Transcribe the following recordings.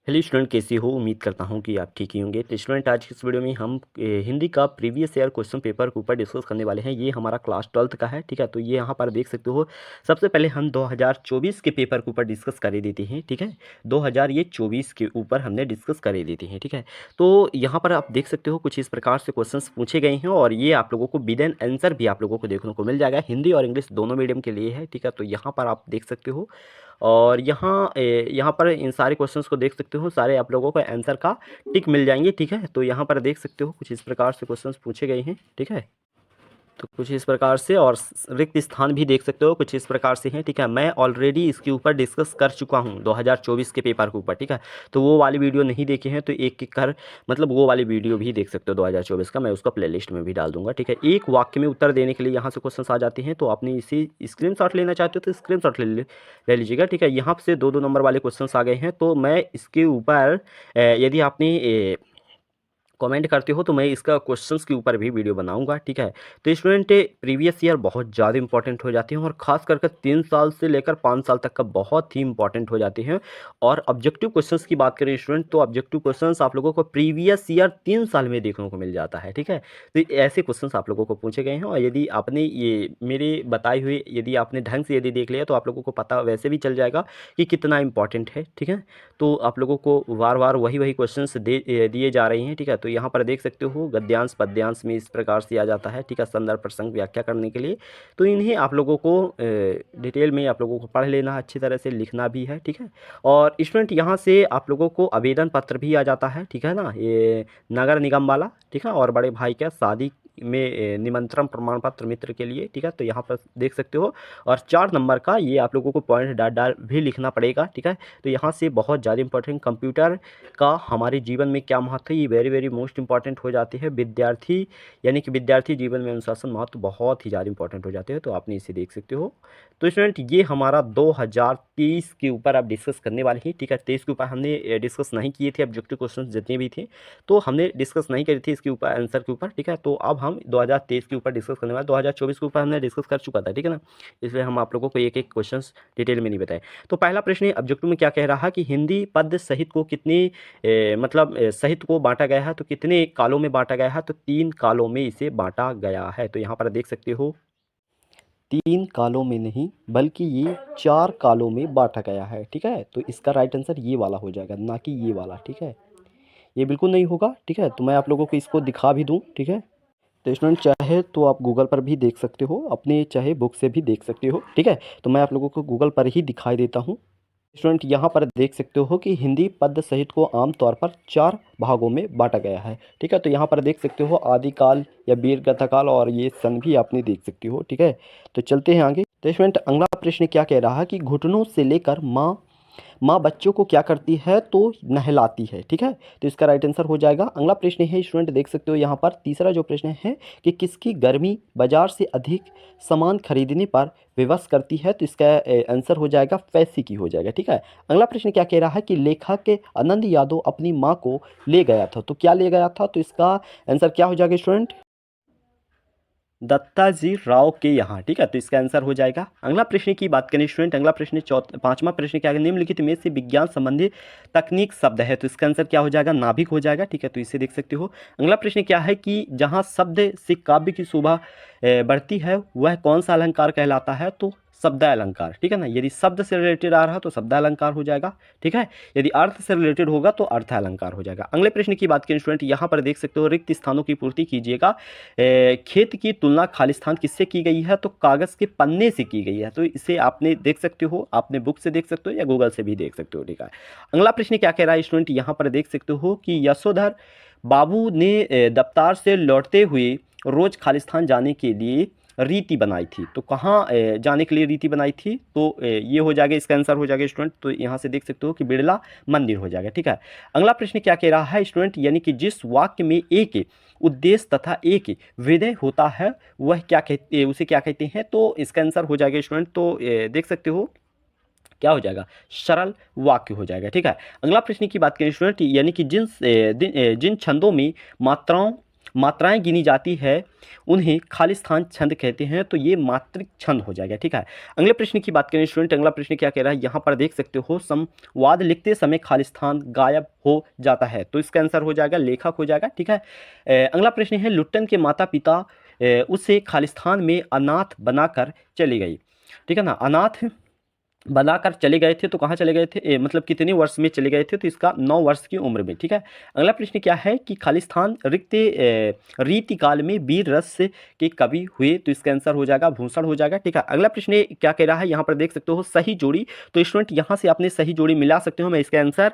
Hello student, कैसे हो? उम्मीद करता हूँ कि आप ठीक ही होंगे। तो स्टूडेंट, आज की इस वीडियो में हम हिंदी का प्रीवियस ईयर क्वेश्चन पेपर के ऊपर डिस्कस करने वाले हैं। ये हमारा क्लास 12th का है, ठीक है। तो ये यहाँ पर देख सकते हो, सबसे पहले हम 2024 के पेपर के ऊपर डिस्कस कर ही देते हैं, ठीक है। 2024 के ऊपर हमने डिस्कस कर ही देते हैं, ठीक है। तो यहाँ पर आप देख सकते हो कुछ इस प्रकार से क्वेश्चन पूछे गए हैं और ये आप लोगों को विद एन आंसर भी आप लोगों को देखने को मिल जाएगा। हिंदी और इंग्लिश दोनों मीडियम के लिए है, ठीक है। तो यहाँ पर आप देख सकते हो और यहाँ पर इन सारे क्वेश्चंस को देख सकते हो, सारे आप लोगों को आंसर का टिक मिल जाएंगे, ठीक है। तो यहाँ पर देख सकते हो कुछ इस प्रकार से क्वेश्चंस पूछे गए हैं, ठीक है। तो कुछ इस प्रकार से और रिक्त स्थान भी देख सकते हो कुछ इस प्रकार से हैं, ठीक है। मैं ऑलरेडी इसके ऊपर डिस्कस कर चुका हूँ 2024 के पेपर के ऊपर, ठीक है। तो वो वाली वीडियो नहीं देखे हैं तो एक एक कर मतलब वो वाली वीडियो भी देख सकते हो 2024 का, मैं उसका प्लेलिस्ट में भी डाल दूंगा, ठीक है। एक वाक्य में उत्तर देने के लिए यहाँ से क्वेश्चन आ जाते हैं, तो आपने इसी स्क्रीनशॉट लेना चाहते हो तो स्क्रीनशॉट ले लीजिएगा, ठीक है। यहाँ से दो दो नंबर वाले क्वेश्चन आ गए हैं, तो मैं इसके ऊपर यदि आपने कमेंट करते हो तो मैं इसका क्वेश्चंस के ऊपर भी वीडियो बनाऊंगा, ठीक है। तो स्टूडेंट, प्रीवियस ईयर बहुत ज़्यादा इंपॉर्टेंट हो जाते हैं और खास करके 3 साल से लेकर 5 साल तक का बहुत ही इंपॉर्टेंट हो जाते हैं। और ऑब्जेक्टिव क्वेश्चंस की बात करें स्टूडेंट, तो ऑब्जेक्टिव क्वेश्चंस आप लोगों को प्रीवियस ईयर 3 साल में देखने को मिल जाता है, ठीक है। तो ऐसे क्वेश्चंस आप लोगों को पूछे गए हैं और यदि आपने ये मेरे बताए हुए यदि आपने ढंग से यदि देख लिया तो आप लोगों को पता वैसे भी चल जाएगा कि कितना इंपॉर्टेंट है, ठीक है। तो आप लोगों को वार वार वही वही क्वेश्चंस दिए जा रहे हैं, ठीक है। तो यहाँ पर देख सकते हो गद्यांश पद्यांश में इस प्रकार से आ जाता है, ठीक है, संदर्भ प्रसंग व्याख्या करने के लिए। तो इन्हें आप लोगों को डिटेल में आप लोगों को पढ़ लेना, अच्छी तरह से लिखना भी है, ठीक है। और स्टूडेंट, यहाँ से आप लोगों को आवेदन पत्र भी आ जाता है, ठीक है ना, ये नगर निगम वाला, ठीक है। और बड़े भाई का शादी में निमंत्रण प्रमाण पत्र मित्र के लिए, ठीक है। तो यहाँ पर देख सकते हो और 4 नंबर का ये आप लोगों को पॉइंट डाल डाल भी लिखना पड़ेगा, ठीक है। तो यहाँ से बहुत ज़्यादा इंपॉर्टेंट कंप्यूटर का हमारे जीवन में क्या महत्व है, ये वेरी वेरी मोस्ट इंपॉर्टेंट हो जाती है। विद्यार्थी यानी कि विद्यार्थी जीवन में अनुशासन महत्व बहुत ही ज़्यादा इंपॉर्टेंट हो जाते हैं, तो आपने इसे देख सकते हो। तो स्टूडेंट, ये हमारा 2023 के ऊपर आप डिस्कस करने वाले हैं, ठीक है। 23 के ऊपर हमने डिस्कस नहीं किए थे, ऑब्जेक्टिव क्वेश्चन जितने भी थे तो हमने डिस्कस नहीं करी थी इसके ऊपर आंसर के ऊपर, ठीक है। तो अब हम 2023 के ऊपर डिस्कस करने वाले, 2024 के ऊपर हमने डिस्कस कर चुका था, ठीक है ना। इसलिए हम आप लोगों को एक एक क्वेश्चन डिटेल में नहीं बताए। तो पहला प्रश्न ऑब्जेक्टिव में क्या कह रहा है कि हिंदी पद्य साहित्य को कितने साहित्य को बांटा गया है, तो कितने कालों में बांटा गया है, तो 3 कालों में इसे बांटा गया है। तो यहाँ पर देख सकते हो 3 कालों में नहीं बल्कि ये 4 कालों में बांटा गया है, ठीक है। तो इसका राइट आंसर ये वाला हो जाएगा, ना कि ये वाला, ठीक है। ये बिल्कुल नहीं होगा, ठीक है। तो मैं आप लोगों को इसको दिखा भी दूं, ठीक है। तो स्टूडेंट, चाहे तो आप गूगल पर भी देख सकते हो, अपने चाहे बुक से भी देख सकते हो, ठीक है। तो मैं आप लोगों को गूगल पर ही दिखाई देता हूँ। स्टूडेंट, यहाँ पर देख सकते हो कि हिंदी पद्य साहित्य को आमतौर पर 4 भागों में बांटा गया है, ठीक है। तो यहाँ पर देख सकते हो आदिकाल या वीर गाथा काल और ये सन भी आपने देख सकते हो, ठीक है। तो चलते हैं आगे। तो स्टूडेंट, अगला प्रश्न क्या कह रहा है कि घुटनों से लेकर माँ माँ बच्चों को क्या करती है, तो नहलाती है, ठीक है। तो इसका राइट आंसर हो जाएगा। अगला प्रश्न है स्टूडेंट, देख सकते हो यहाँ पर तीसरा जो प्रश्न है कि किसकी गर्मी बाजार से अधिक सामान खरीदने पर विवश करती है, तो इसका आंसर हो जाएगा पैसे की हो जाएगा, ठीक है। अगला प्रश्न क्या कह रहा है कि लेखक के आनंद यादव अपनी माँ को ले गया था, तो क्या ले गया था, तो इसका आंसर क्या हो जाएगा स्टूडेंट, दत्ताजी राव के यहाँ, ठीक है। तो इसका आंसर हो जाएगा। अगला प्रश्न की बात करें स्टूडेंट, अगला प्रश्न पांचवा प्रश्न क्या है, निम्नलिखित में से विज्ञान संबंधी तकनीक शब्द है, तो इसका आंसर क्या हो जाएगा, नाभिक हो जाएगा, ठीक है। तो इसे देख सकते हो। अगला प्रश्न क्या है कि जहाँ शब्द से काव्य की शोभा बढ़ती है वह कौन सा अलंकार कहलाता है, तो शब्द अलंकार, ठीक है ना। यदि शब्द से रिलेटेड आ रहा तो शब्द अलंकार हो जाएगा, ठीक है। यदि अर्थ से रिलेटेड होगा तो अर्थ अलंकार हो जाएगा। अगले प्रश्न की बात करें स्टूडेंट, यहाँ पर देख सकते हो रिक्त स्थानों की पूर्ति कीजिएगा। खेत की तुलना खालिस्तान किससे की गई है, तो कागज के पन्ने से की गई है। तो इसे आपने देख सकते हो, आपने बुक से देख सकते हो या गूगल से भी देख सकते हो, ठीक है। अगला प्रश्न क्या कह रहा है स्टूडेंट, यहाँ पर देख सकते हो कि यशोधर बाबू ने दफ्तार से लौटते हुए रोज खालिस्तान जाने के लिए रीति बनाई थी, तो कहाँ जाने के लिए रीति बनाई थी, तो ये हो जाएगा, इसका आंसर हो जाएगा स्टूडेंट। तो यहाँ से देख सकते हो कि बिड़ला मंदिर हो जाएगा, ठीक है। अगला प्रश्न क्या कह रहा है स्टूडेंट, यानी कि जिस वाक्य में एक उद्देश्य तथा एक विधेय होता है वह क्या कहते उसे क्या कहते हैं, तो इसका आंसर हो जाएगा स्टूडेंट। तो देख सकते हो क्या हो जाएगा, सरल वाक्य हो जाएगा, ठीक है। अगला प्रश्न की बात करें स्टूडेंट, यानी कि जिन छंदों में मात्राओं मात्राएं गिनी जाती है उन्हें खालिस्तान छंद कहते हैं। तो ये मात्रिक छंद हो जाएगा, ठीक है। अगले प्रश्न की बात करें स्टूडेंट, अगला प्रश्न क्या कह रहा है, यहाँ पर देख सकते हो, संवाद लिखते समय खालिस्तान गायब हो जाता है। तो इसका आंसर हो जाएगा लेखक हो जाएगा, ठीक है। अगला प्रश्न है, लुट्टन के माता पिता उसे खालिस्तान में अनाथ बनाकर चली गई, ठीक है ना। अनाथ बनाकर चले गए थे तो कहाँ चले गए थे, मतलब कितने वर्ष में चले गए थे, तो इसका 9 वर्ष की उम्र में, ठीक है। अगला प्रश्न क्या है कि खालिस्तान रीतिकाल में वीर रस के कवि हुए। तो इसका आंसर हो जाएगा भूषण हो जाएगा, ठीक है। अगला प्रश्न क्या कह रहा है, यहाँ पर देख सकते हो सही जोड़ी। तो स्टूडेंट यहाँ से आपने सही जोड़ी मिला सकते हो। मैं इसका आंसर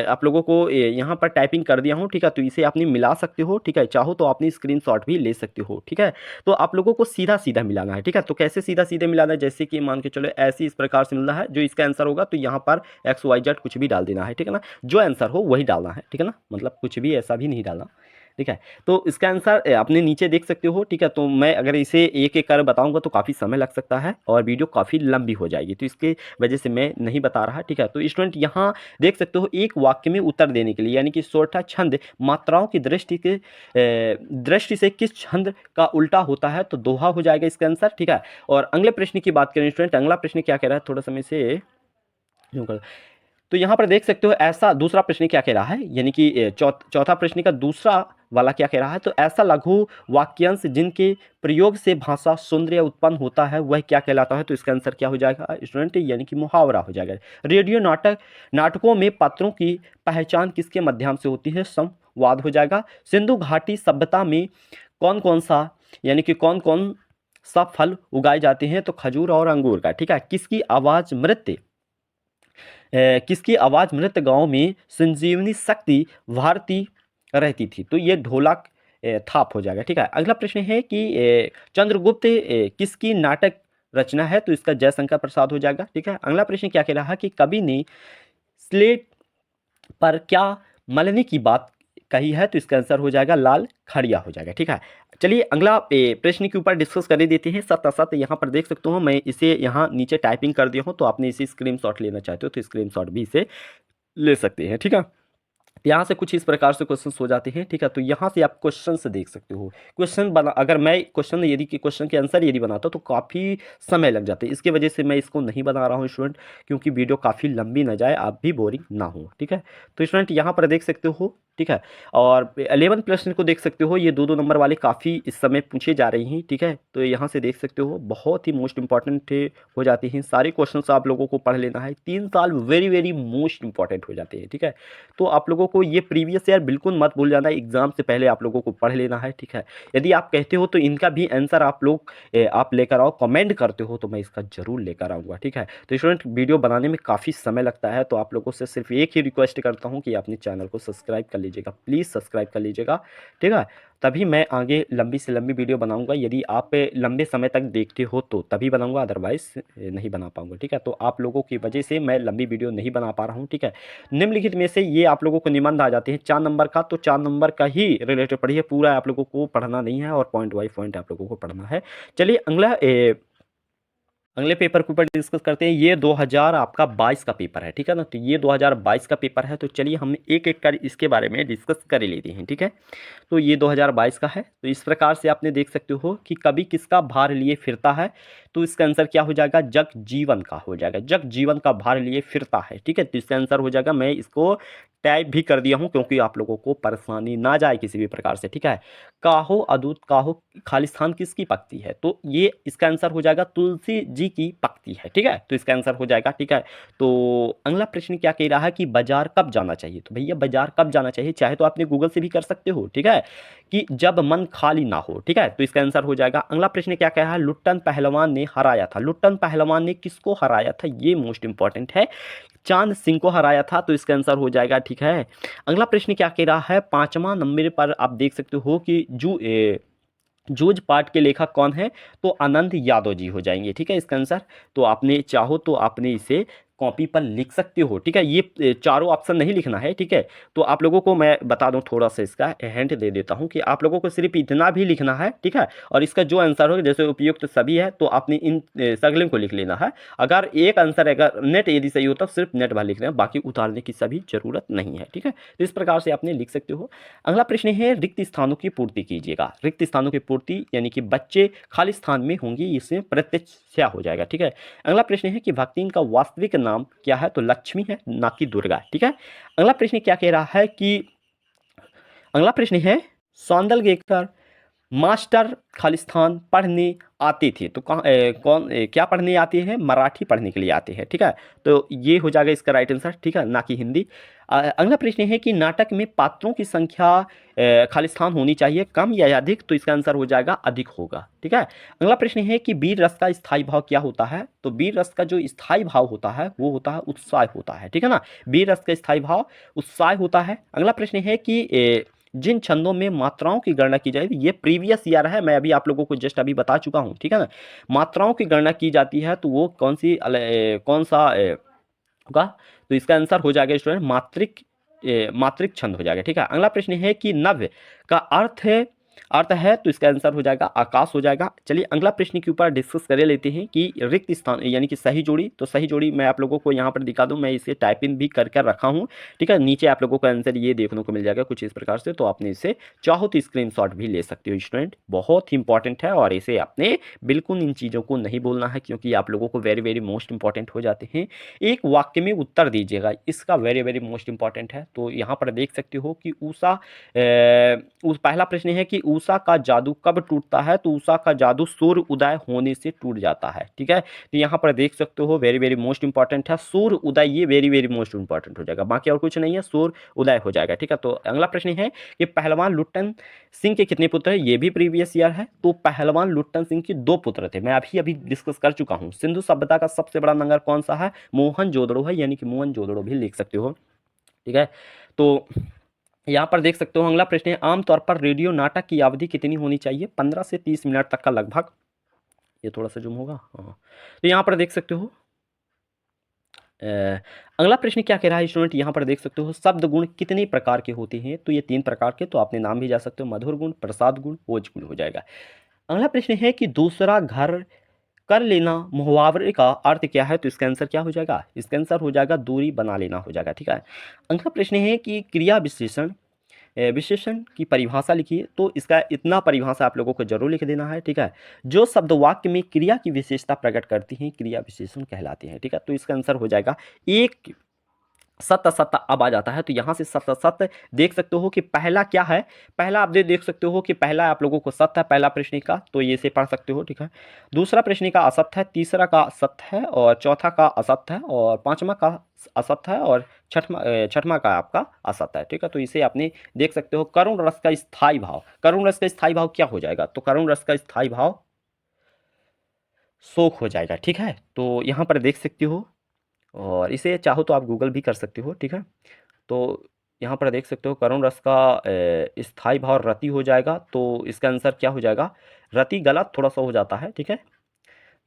आप लोगों को यहाँ पर टाइपिंग कर दिया हूँ, ठीक है। तो इसे आपने मिला सकते हो, ठीक है। चाहो तो आपने स्क्रीनशॉट भी ले सकते हो, ठीक है। तो आप लोगों को सीधा सीधा मिलाना है, ठीक है। तो कैसे सीधा सीधे मिलाना है, जैसे कि मान के चलो ऐसे इस प्रकार से मिलना है। जो इसका आंसर होगा तो यहाँ पर XYZ कुछ भी डाल देना है, ठीक है ना। जो आंसर हो वही डालना है, ठीक है ना, मतलब कुछ भी ऐसा भी नहीं डालना, ठीक है। तो इसका आंसर आपने नीचे देख सकते हो, ठीक है। तो मैं अगर इसे एक एक कर बताऊंगा तो काफ़ी समय लग सकता है और वीडियो काफ़ी लंबी हो जाएगी, तो इसके वजह से मैं नहीं बता रहा, ठीक है। तो स्टूडेंट यहाँ देख सकते हो, एक वाक्य में उत्तर देने के लिए, यानी कि सोरठा छंद मात्राओं की दृष्टि से किस छंद का उल्टा होता है, तो दोहा हो जाएगा इसका आंसर, ठीक है। और अगले प्रश्न की बात करें स्टूडेंट, अगला प्रश्न क्या कह रहा है, थोड़ा समय से तो यहाँ पर देख सकते हो, ऐसा दूसरा प्रश्न क्या कह रहा है, यानी कि चौथा प्रश्न का दूसरा वाला क्या कह रहा है, तो ऐसा लघु वाक्यांश जिनके प्रयोग से भाषा सौंदर्य उत्पन्न होता है वह क्या कहलाता है। तो इसका आंसर क्या हो जाएगा स्टूडेंट, यानी कि मुहावरा हो जाएगा। रेडियो नाटकों में पात्रों की पहचान किसके माध्यम से होती है, संवाद हो जाएगा। सिंधु घाटी सभ्यता में कौन कौन सा, यानी कि कौन कौन सा फल उगाए जाते हैं, तो खजूर और अंगूर का, ठीक है। किसकी आवाज़ मृत गांव में संजीवनी शक्ति भारती रहती थी, तो ये ढोलक थाप हो जाएगा, ठीक है। अगला प्रश्न है कि चंद्रगुप्त किसकी नाटक रचना है, तो इसका जयशंकर प्रसाद हो जाएगा, ठीक है। अगला प्रश्न क्या कह रहा है कि कवि ने स्लेट पर क्या मलने की बात कही है, तो इसका आंसर हो जाएगा लाल खड़िया हो जाएगा, ठीक है। चलिए अगला प्रश्न के ऊपर डिस्कस कर देते हैं। साथ साथ यहाँ पर देख सकते हो, मैं इसे यहाँ नीचे टाइपिंग कर दिया हूँ, तो आपने इसे स्क्रीनशॉट लेना चाहते हो तो स्क्रीनशॉट भी इसे ले सकते हैं, ठीक है। यहाँ से कुछ इस प्रकार से क्वेश्चंस हो जाते हैं, ठीक है। तो यहाँ से आप क्वेश्चन से देख सकते हो, क्वेश्चन बना, अगर मैं क्वेश्चन के आंसर यदि बनाता तो काफ़ी समय लग जाता है। इसकी वजह से मैं इसको नहीं बना रहा हूँ स्टूडेंट, क्योंकि वीडियो काफ़ी लंबी ना जाए, आप भी बोरिंग ना हो, ठीक है। तो स्टूडेंट यहाँ पर देख सकते हो, ठीक है। और 11 प्रश्न को देख सकते हो, ये 2-2 नंबर वाले काफ़ी इस समय पूछे जा रही हैं, ठीक है। तो यहाँ से देख सकते हो, बहुत ही मोस्ट इंपॉर्टेंट हो जाते हैं सारे क्वेश्चन, आप लोगों को पढ़ लेना है। 3 साल वेरी वेरी मोस्ट इंपॉर्टेंट हो जाते हैं, ठीक है। तो आप लोगों को ये प्रीवियस ईयर बिल्कुल मत भूल जाना, एग्जाम से पहले आप लोगों को पढ़ लेना है, ठीक है। यदि आप कहते हो तो इनका भी आंसर आप लेकर आओ, कमेंट करते हो तो मैं इसका जरूर लेकर आऊँगा, ठीक है। तो स्टूडेंट वीडियो बनाने में काफ़ी समय लगता है, तो आप लोगों से सिर्फ एक ही रिक्वेस्ट करता हूँ कि अपने चैनल को सब्सक्राइब कर लीजिएगा, प्लीज़ सब्सक्राइब कर लीजिएगा, ठीक है। तभी मैं आगे लंबी से लंबी वीडियो बनाऊंगा। यदि आप लंबे समय तक देखते हो तो तभी बनाऊंगा, अदरवाइज नहीं बना पाऊंगा, ठीक है। तो आप लोगों की वजह से मैं लंबी वीडियो नहीं बना पा रहा हूं, ठीक है। निम्नलिखित में से ये आप लोगों को निबंध आ जाते हैं 4 नंबर का, तो 4 नंबर का ही रिलेटेड पढ़िए, पूरा आप लोगों को पढ़ना नहीं है और पॉइंट बाई पॉइंट आप लोगों को पढ़ना है। चलिए अगले पेपर के ऊपर डिस्कस करते हैं। ये 2000 आपका 22 का पेपर है, ठीक है ना। तो ये 2022 का पेपर है, तो चलिए हम एक एक कर इसके बारे में डिस्कस कर लेते हैं, ठीक है। तो ये 2022 का है। तो इस प्रकार से आपने देख सकते हो कि कवि किसका भार लिए फिरता है, तो इसका आंसर क्या हो जाएगा, जग जीवन का हो जाएगा, जग जीवन का भार लिए फिरता है, ठीक है। तो इसका आंसर हो जाएगा, मैं इसको टाइप भी कर दिया हूं क्योंकि आप लोगों को परेशानी ना जाए किसी भी प्रकार से, ठीक है। काहो अदूत काहो खालिस्तान किसकी पकती है, तो ये इसका आंसर हो जाएगा तुलसी जी की पकती है, ठीक है। तो इसका आंसर हो जाएगा, ठीक है। तो अगला प्रश्न क्या कह रहा है कि बाजार कब जाना चाहिए, तो भैया बाजार कब जाना चाहिए, चाहे तो आपने गूगल से भी कर सकते हो, ठीक है, कि जब मन खाली ना हो, ठीक है। तो इसका आंसर हो जाएगा। अगला प्रश्न क्या कह रहा है, लुट्टन पहलवान ने हराया था, लुट्टन पहलवान ने किसको हराया था, ये मोस्ट इंपॉर्टेंट है, चांद सिंह को हराया था, तो इसका आंसर हो जाएगा, ठीक है। अगला प्रश्न क्या कह रहा है, 5वां नंबर पर आप देख सकते हो कि जूझ पाठ के लेखक कौन है, तो आनंद यादव जी हो जाएंगे, ठीक है इसका आंसर। तो आपने चाहो तो आपने इसे कॉपी पर लिख सकते हो, ठीक है। ये चारों ऑप्शन नहीं लिखना है, ठीक है। तो आप लोगों को मैं बता दूं, थोड़ा सा इसका हिंट दे देता हूं कि आप लोगों को सिर्फ इतना भी लिखना है, ठीक है। और इसका जो आंसर होगा, जैसे उपयुक्त सभी है, तो आपने इन सगलिंग को लिख लेना है। अगर एक आंसर, अगर नेट यदि सही होता, सिर्फ नेट भर लिख रहे हैं, बाकी उतारने की सभी जरूरत नहीं है, ठीक है। तो इस प्रकार से आपने लिख सकते हो। अगला प्रश्न है, रिक्त स्थानों की पूर्ति कीजिएगा। रिक्त स्थानों की पूर्ति यानी कि बच्चे खाली स्थान में होंगे, इसमें प्रत्यक्ष हो जाएगा, ठीक है। अगला प्रश्न है कि भक्तिन का वास्तविक नाम क्या है, तो लक्ष्मी है, ना कि दुर्गा, ठीक है। अगला प्रश्न क्या कह रहा है कि अगला प्रश्न है, सौंदलगेकर मास्टर खालिस्तान पढ़ने आते थे, तो क्या पढ़ने आते हैं, मराठी पढ़ने के लिए आते हैं, ठीक है। तो ये हो जाएगा इसका राइट आंसर, ठीक है, ना कि हिंदी। अगला प्रश्न है कि नाटक में पात्रों की संख्या खालिस्तान होनी चाहिए, कम या अधिक, तो इसका आंसर हो जाएगा अधिक होगा, ठीक है। अगला प्रश्न है कि वीर रस का स्थायी भाव क्या होता है, तो वीर रस का जो स्थायी भाव होता है वो होता है उत्साह होता है, ठीक है ना। वीर रस का स्थायी भाव उत्साह होता है। अगला प्रश्न है कि जिन छंदों में मात्राओं की गणना की जाएगी, ये प्रीवियस ईयर है, मैं अभी आप लोगों को जस्ट अभी बता चुका हूँ, ठीक है ना। मात्राओं की गणना की जाती है, तो वो कौन सा होगा, तो इसका आंसर हो जाएगा स्टूडेंट मात्रिक छंद हो जाएगा, ठीक है। अगला प्रश्न है कि नव्य का अर्थ है, तो इसका आंसर हो जाएगा आकाश हो जाएगा। चलिए अगला प्रश्न के ऊपर डिस्कस कर लेते हैं कि रिक्त स्थान यानी कि सही जोड़ी। तो सही जोड़ी मैं आप लोगों को यहाँ पर दिखा दूं, मैं इसे टाइप इन भी कर कर रखा हूँ, ठीक है। नीचे आप लोगों का आंसर ये देखने को मिल जाएगा कुछ इस प्रकार से, तो आपने इसे चाहो तो स्क्रीनशॉट भी ले सकते हो स्टूडेंट, बहुत ही इंपॉर्टेंट है। और इसे आपने बिल्कुल इन चीज़ों को नहीं बोलना है, क्योंकि आप लोगों को वेरी वेरी मोस्ट इंपॉर्टेंट हो जाते हैं। एक वाक्य में उत्तर दीजिएगा, इसका वेरी वेरी मोस्ट इंपॉर्टेंट है। तो यहाँ पर देख सकते हो कि पहला प्रश्न है कि उषा का जादू कब टूटता है, तो उषा का जादू सूर्य उदय होने से टूट जाता है, ठीक है। तो यहाँ पर देख सकते हो वेरी वेरी मोस्ट इंपॉर्टेंट है, सूर्य उदय, ये वेरी वेरी मोस्ट इंपॉर्टेंट हो जाएगा, बाकी और कुछ नहीं है, सूर्य उदय हो जाएगा, ठीक है। तो अगला प्रश्न है कि पहलवान लुट्टन सिंह के कितने पुत्र हैं, ये भी प्रीवियस ईयर है। तो पहलवान लुट्टन सिंह के 2 पुत्र थे, मैं अभी डिस्कस कर चुका हूँ। सिंधु सभ्यता का सबसे बड़ा नगर कौन सा है, मोहनजोदड़ो है, यानी कि मोहनजोदड़ो भी लिख सकते हो, ठीक है। तो यहाँ पर देख सकते हो अगला प्रश्न है, आमतौर पर रेडियो नाटक की अवधि कितनी होनी चाहिए, 15 से 30 मिनट तक का लगभग। ये थोड़ा सा जूम होगा, हाँ। तो यहाँ पर देख सकते हो अगला प्रश्न क्या कह रहा है स्टूडेंट, यहाँ पर देख सकते हो शब्द गुण कितने प्रकार के होते हैं, तो ये 3 प्रकार के, तो आपने नाम भी जा सकते हो, मधुर गुण, प्रसाद गुण, ओज गुण हो जाएगा। अगला प्रश्न है कि दूसरा घर कर लेना मुहावरे का अर्थ क्या है, तो इसका आंसर क्या हो जाएगा, इसका आंसर हो जाएगा दूरी बना लेना हो जाएगा, ठीक है। अगला प्रश्न है कि क्रिया विशेषण की परिभाषा लिखिए, तो इसका इतना परिभाषा आप लोगों को जरूर लिख देना है, ठीक है। जो शब्द वाक्य में क्रिया की विशेषता प्रकट करती हैं क्रिया विशेषण कहलाते हैं, ठीक है। तो इसका आंसर हो जाएगा एक सत्य सत्य अब आ जाता है, तो यहाँ से सत्य सत्य देख सकते हो कि पहला क्या है, पहला आप देख सकते हो कि पहला आप लोगों को सत्य है, पहला प्रश्न का, तो ये से पढ़ सकते हो, ठीक है। दूसरा प्रश्न का असत्य है, तीसरा का सत्य है, और चौथा का असत्य है, और पांचवा का असत्य है, और छठवां का आपका असत्य है, ठीक है। तो इसे आपने देख सकते हो। करुण रस का स्थायी भाव, करुण रस का स्थायी भाव क्या हो जाएगा, तो करुण रस का स्थायी भाव शोक हो जाएगा, ठीक है। तो यहाँ पर देख सकते हो, और इसे चाहो तो आप गूगल भी कर सकते हो, ठीक है। तो यहाँ पर देख सकते हो करुण रस का स्थायी भाव रति हो जाएगा, तो इसका आंसर क्या हो जाएगा, रति गलत थोड़ा सा हो जाता है, ठीक है।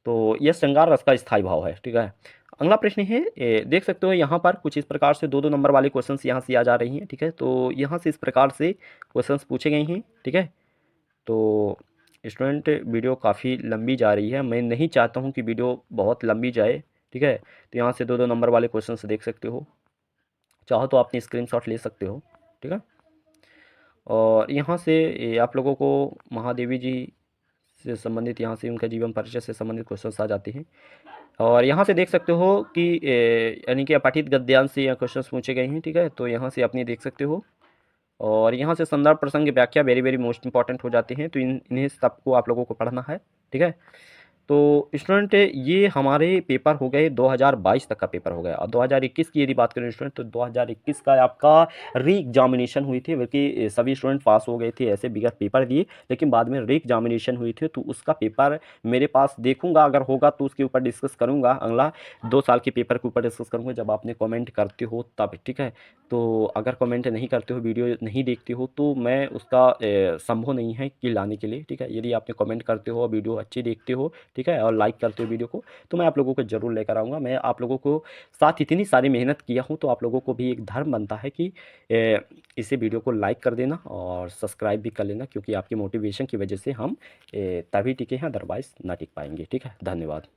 तो यह श्रृंगार रस का स्थायी भाव है, ठीक है। अगला प्रश्न है, देख सकते हो यहाँ पर कुछ इस प्रकार से 2-2 नंबर वाले क्वेश्चंस यहाँ से आ जा रही हैं, ठीक है। तो यहाँ से इस प्रकार से क्वेश्चंस पूछे गए हैं, ठीक है। तो स्टूडेंट वीडियो काफ़ी लंबी जा रही है, मैं नहीं चाहता हूँ कि वीडियो बहुत लंबी जाए, ठीक है। तो यहाँ से 2-2 नंबर वाले क्वेश्चंस देख सकते हो, चाहो तो आपने स्क्रीनशॉट ले सकते हो, ठीक है। और यहाँ से आप लोगों को महादेवी जी से संबंधित, यहाँ से उनका जीवन परिचय से संबंधित क्वेश्चंस आ जाते हैं। और यहाँ से देख सकते हो कि यानी कि अपठित गद्यांश से यहाँ क्वेश्चंस पूछे गए हैं, ठीक है। तो यहाँ से अपनी देख सकते हो, और यहाँ से संदर्भ प्रसंग व्याख्या वेरी वेरी मोस्ट इंपॉर्टेंट हो जाते हैं, तो इन्हें सबको आप लोगों को पढ़ना है, ठीक है। तो स्टूडेंट ये हमारे पेपर हो गए 2022 तक का पेपर हो गया। और 2021 की यदि बात करें स्टूडेंट, तो 2021 का आपका री एग्जामिनेशन हुई थी, बल्कि सभी स्टूडेंट पास हो गए थे, ऐसे विगत पेपर दिए, लेकिन बाद में री एग्जामिनेशन हुई थी, तो उसका पेपर मेरे पास देखूंगा, अगर होगा तो उसके ऊपर डिस्कस करूंगा, अगला 2 साल के पेपर के ऊपर डिस्कस करूंगा, जब आपने कमेंट करते हो तब, ठीक है। तो अगर कमेंट नहीं करते हो, वीडियो नहीं देखते हो, तो मैं उसका संभव नहीं है कि लाने के लिए, ठीक है। यदि आपने कमेंट करते हो, वीडियो अच्छी देखते हो, ठीक है, और लाइक करते हो वीडियो को, तो मैं आप लोगों को ज़रूर लेकर आऊँगा। मैं आप लोगों को साथ इतनी सारी मेहनत किया हूँ, तो आप लोगों को भी एक धर्म बनता है कि इसे वीडियो को लाइक कर देना और सब्सक्राइब भी कर लेना, क्योंकि आपकी मोटिवेशन की वजह से हम तभी टिके हैं, अदरवाइज़ ना टिक पाएंगे। ठीक है, धन्यवाद।